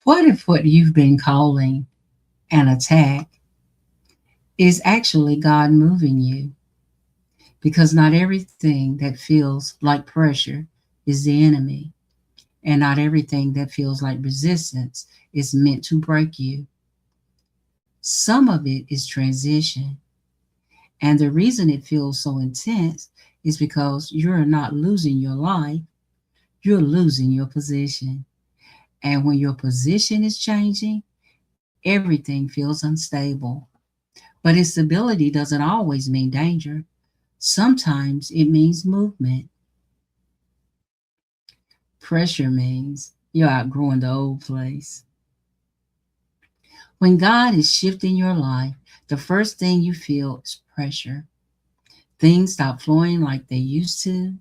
What if what you've been calling an attack is actually God moving you? Because not everything that feels like pressure is the enemy, and not everything that feels like resistance is meant to break you. Some of it is transition, and the reason it feels so intense is because you're not losing your life, you're losing your position. And when your position is changing, everything feels unstable. But instability doesn't always mean danger. Sometimes it means movement. Pressure means you're outgrowing the old place. When God is shifting your life, the first thing you feel is pressure. Things stop flowing like they used to.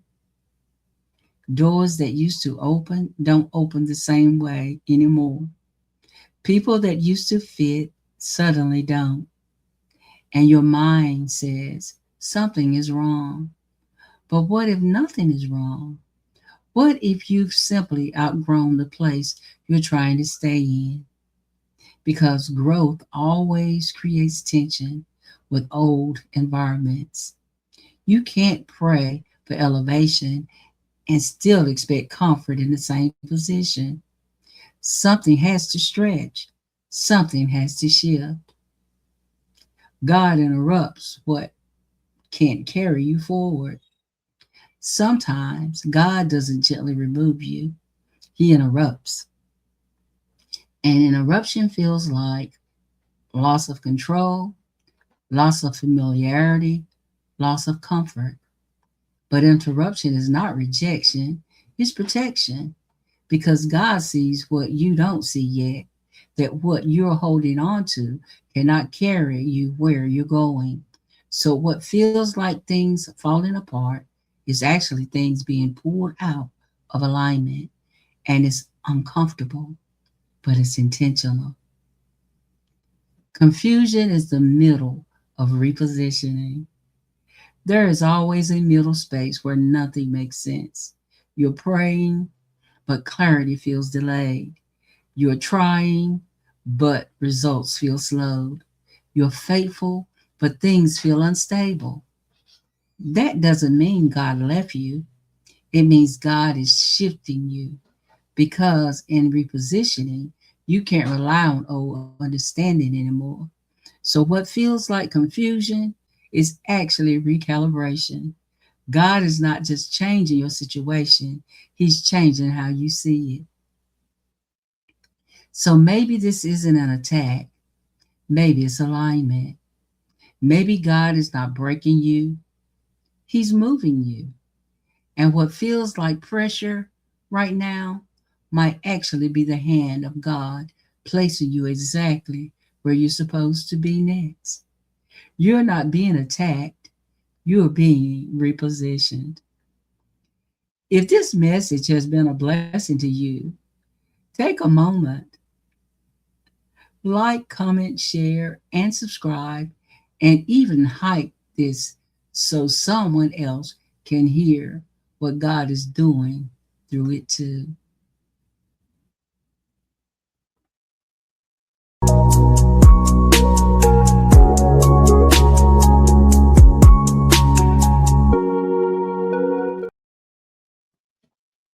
Doors that used to open don't open the same way anymore. People that used to fit suddenly don't. And your mind says something is wrong. But what if nothing is wrong? What if you've simply outgrown the place you're trying to stay in? Because growth always creates tension with old environments. You can't pray for elevation and still expect comfort in the same position. Something has to stretch, something has to shift. God interrupts what can't carry you forward. Sometimes God doesn't gently remove you, He interrupts. And interruption feels like loss of control, loss of familiarity, loss of comfort. But interruption is not rejection, it's protection because God sees what you don't see yet, that what you're holding on to cannot carry you where you're going. So, what feels like things falling apart is actually things being pulled out of alignment, and it's uncomfortable, but it's intentional. Confusion is the middle of repositioning. There is always a middle space where nothing makes sense. You're praying, but clarity feels delayed. You're trying, but results feel slowed. You're faithful, but things feel unstable. That doesn't mean God left you, it means God is shifting you because in repositioning, you can't rely on old understanding anymore. So, what feels like confusion is actually recalibration. God is not just changing your situation, He's changing how you see it. So, maybe this isn't an attack, maybe it's alignment. Maybe God is not breaking you, He's moving you. And what feels like pressure right now might actually be the hand of God placing you exactly where you're supposed to be next. You're not being attacked, you're being repositioned. If this message has been a blessing to you, take a moment, like, comment, share, and subscribe, and even hype this so someone else can hear what God is doing through it too.